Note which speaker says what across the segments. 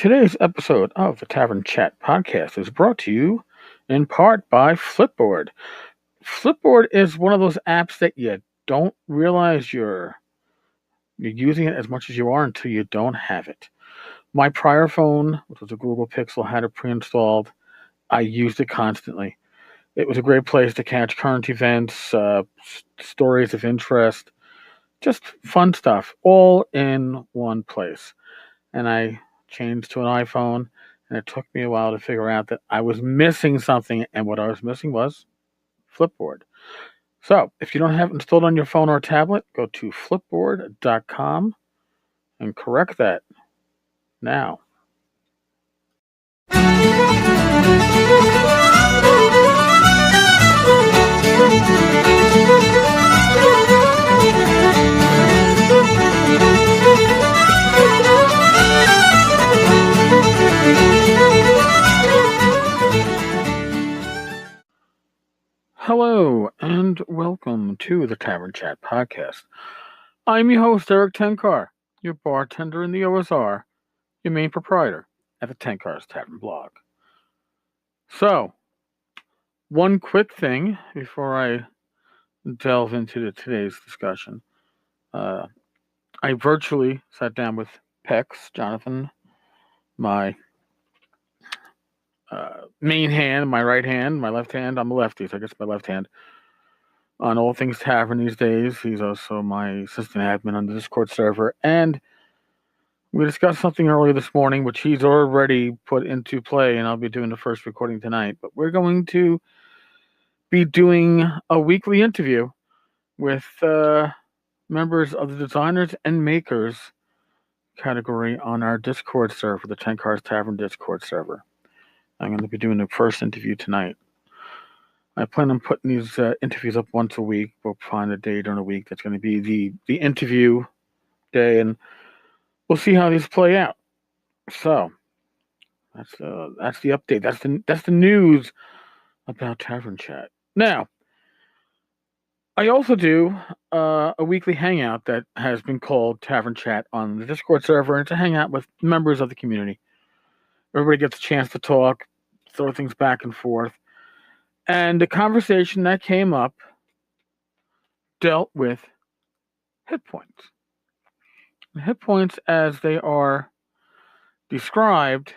Speaker 1: Today's episode of the Tavern Chat podcast is brought to you in part by Flipboard. Flipboard is one of those apps that you don't realize you're using it as much as you are until you don't have it. My prior phone, which was a Google Pixel, had it pre-installed. I used it constantly. It was a great place to catch current events, stories of interest, just fun stuff, all in one place. And I changed to an iPhone, and it took me a while to figure out that I was missing something, and what I was missing was Flipboard. So, if you don't have it installed on your phone or tablet, go to flipboard.com and correct that now. Hello, and welcome to the Tavern Chat podcast. I'm your host, Eric Tenkar, your bartender in the OSR, your main proprietor at the Tenkar's Tavern blog. So, one quick thing before I delve into today's discussion. I virtually sat down with Pex, Jonathan, my main hand, my right hand, my left hand. I'm a lefty, so I guess my left hand. On all things Tavern these days. He's also my assistant admin on the Discord server. And we discussed something earlier this morning, which he's already put into play, and I'll be doing the first recording tonight. But we're going to be doing a weekly interview with members of the designers and makers category on our Discord server, the Tenkar's Tavern Discord server. I'm going to be doing the first interview tonight. I plan on putting these interviews up once a week. We'll find a day during the week that's going to be the interview day, and we'll see how these play out. So that's the update. That's the news about Tavern Chat. Now, I also do a weekly hangout that has been called Tavern Chat on the Discord server, and it's a hangout with members of the community. Everybody gets a chance to talk, throw things back and forth. And the conversation that came up dealt with hit points. Hit points as they are described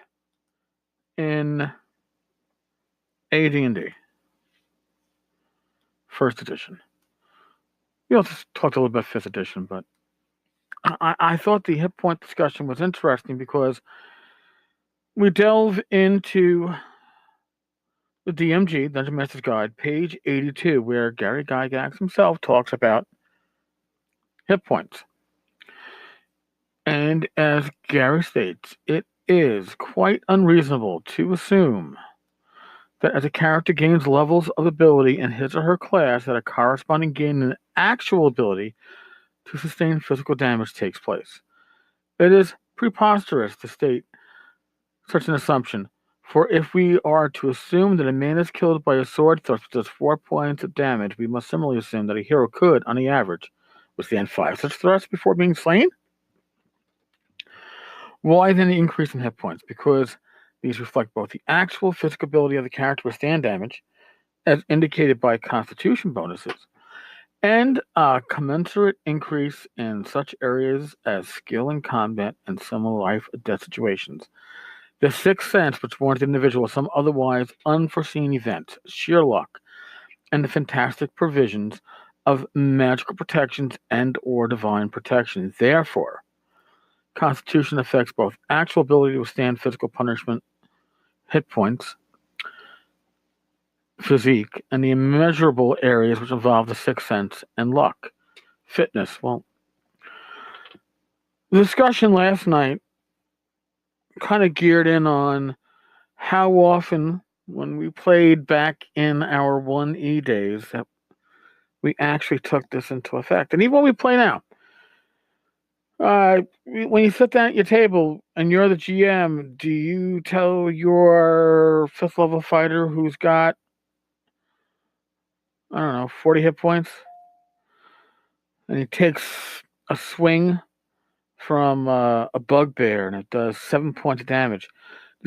Speaker 1: in AD&D, first edition. We also talked a little bit 5th edition, but I thought the hit point discussion was interesting because we delve into the DMG, Dungeon Master's Guide, page 82, where Gary Gygax himself talks about hit points. And as Gary states, it is quite unreasonable to assume that as a character gains levels of ability in his or her class, that a corresponding gain in actual ability to sustain physical damage takes place. It is preposterous to state such an assumption, for if we are to assume that a man is killed by a sword thrust which does 4 points of damage, we must similarly assume that a hero could, on the average, withstand 5 such thrusts before being slain? Why then the increase in hit points? Because these reflect both the actual physical ability of the character to withstand damage, as indicated by constitution bonuses, and a commensurate increase in such areas as skill in combat and similar life or death situations. The sixth sense, which warns the individual of some otherwise unforeseen event, sheer luck, and the fantastic provisions of magical protections and or divine protection. Therefore, Constitution affects both actual ability to withstand physical punishment, hit points, physique, and the immeasurable areas which involve the sixth sense and luck, fitness. Well, the discussion last night kind of geared in on how often, when we played back in our 1E days, that we actually took this into effect. And even when we play now, when you sit down at your table and you're the GM, do you tell your 5th level fighter who's got, 40 hit points, and he takes a swing from a bugbear, and it does 7 points of damage.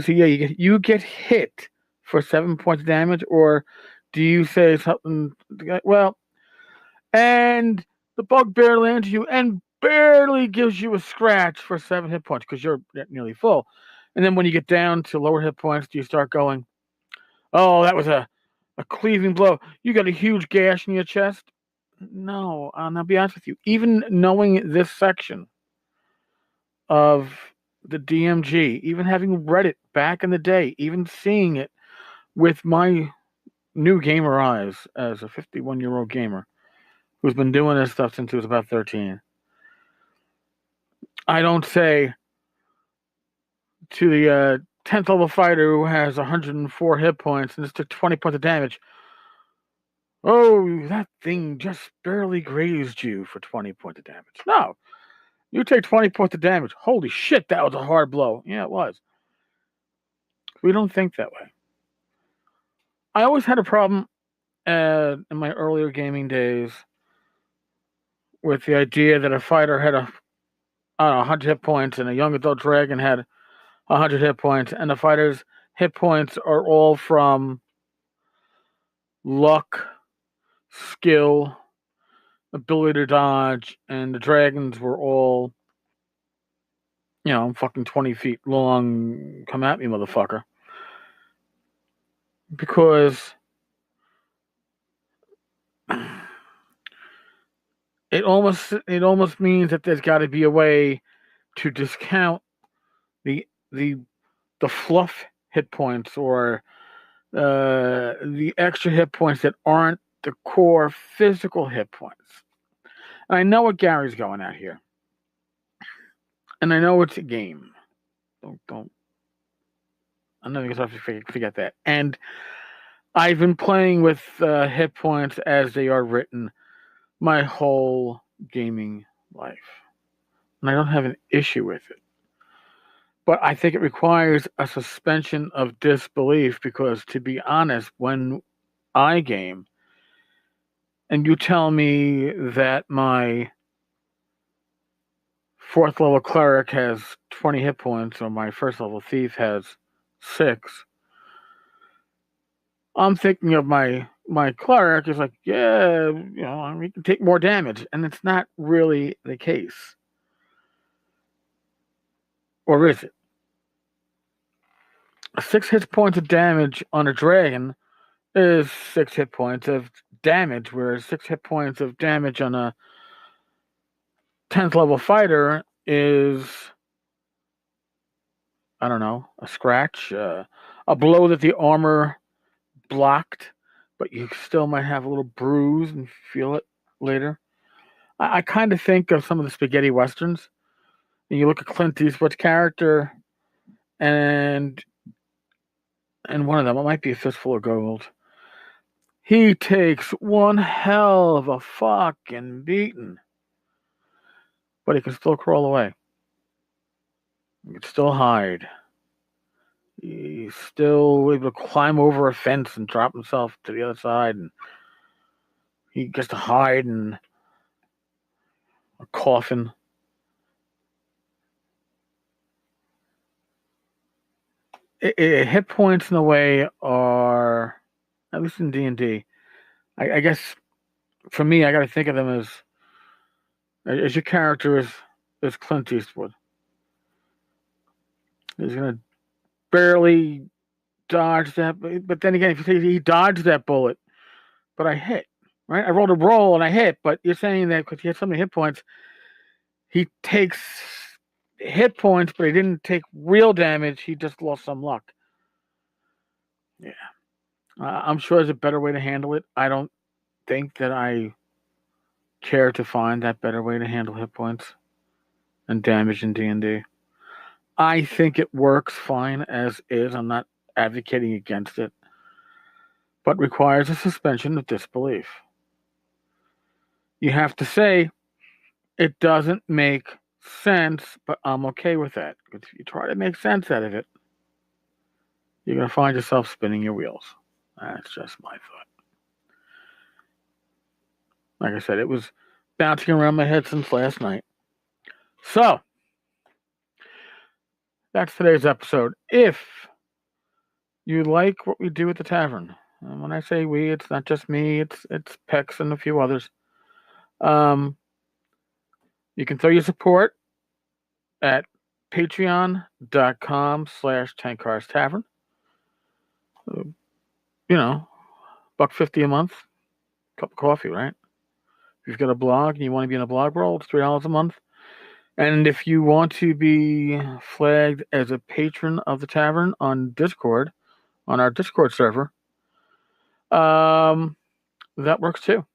Speaker 1: So yeah, you get hit for 7 points of damage, or do you say something? Well, and the bugbear lands you and barely gives you a scratch for 7 hit points because you're nearly full. And then when you get down to lower hit points, do you start going, "Oh, that was a cleaving blow. You got a huge gash in your chest." No, I'll be honest with you. Even knowing this section of the DMG, even having read it back in the day, even seeing it with my new gamer eyes as a 51-year-old gamer who's been doing this stuff since he was about 13, I don't say to the 10th level fighter who has 104 hit points and just took 20 points of damage, "Oh, that thing just barely grazed you for 20 points of damage." No. You take 20 points of damage. Holy shit, that was a hard blow. Yeah, it was. We don't think that way. I always had a problem in my earlier gaming days with the idea that a fighter had 100 hit points and a young adult dragon had 100 hit points, and the fighter's hit points are all from luck, skill, ability to dodge, and the dragons were all, I'm fucking 20 feet long. Come at me, motherfucker. Because it almost means that there's got to be a way to discount the fluff hit points or the extra hit points that aren't the core physical hit points. And I know what Gary's going at here, and I know it's a game. Don't. I'm not going to forget that. And I've been playing with hit points as they are written my whole gaming life, and I don't have an issue with it. But I think it requires a suspension of disbelief because, to be honest, when I game and you tell me that my 4th level cleric has 20 hit points or my 1st level thief has 6, I'm thinking of my cleric is like, yeah, we can take more damage. And it's not really the case. Or is it? 6 hit points of damage on a dragon is 6 hit points of damage, whereas 6 hit points of damage on a 10th level fighter is, I don't know, a scratch, a blow that the armor blocked, but you still might have a little bruise and feel it later. I kind of think of some of the spaghetti westerns, and you look at Clint Eastwood's character, and one of them, it might be A Fistful of Gold. He takes one hell of a fucking beating, but he can still crawl away. He can still hide. He's still able to climb over a fence and drop himself to the other side, and he gets to hide in a coffin. Hit points in a way are, at least in D&D, I guess for me, I got to think of them as your character is Clint Eastwood. He's gonna barely dodge that, but then again, if you say he dodged that bullet, but I hit, right? I rolled a roll and I hit, but you're saying that because he had so many hit points, he takes hit points, but he didn't take real damage. He just lost some luck. Yeah. I'm sure there's a better way to handle it. I don't think that I care to find that better way to handle hit points and damage in D&D. I think it works fine as is. I'm not advocating against it, but requires a suspension of disbelief. You have to say, it doesn't make sense, but I'm okay with that. Because if you try to make sense out of it, you're going to find yourself spinning your wheels. That's just my thought. Like I said, it was bouncing around my head since last night. So, that's today's episode. If you like what we do at the tavern, and when I say we, it's not just me, it's Pex and a few others. You can throw your support at patreon.com/10carstavern. $1.50 a month, cup of coffee, right? If you've got a blog and you want to be in a blog world, it's $3 a month. And if you want to be flagged as a patron of the tavern on Discord, on our Discord server, that works too.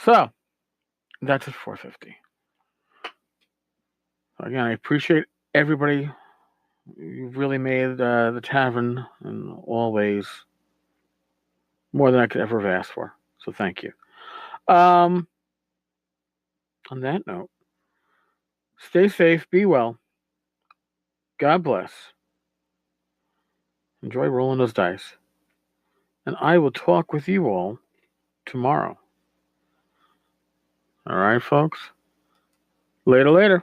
Speaker 1: So that's at $4.50. Again, I appreciate everybody. You've really made the tavern in all ways more than I could ever have asked for. So thank you. On that note, stay safe, be well. God bless. Enjoy rolling those dice. And I will talk with you all tomorrow. All right, folks. Later.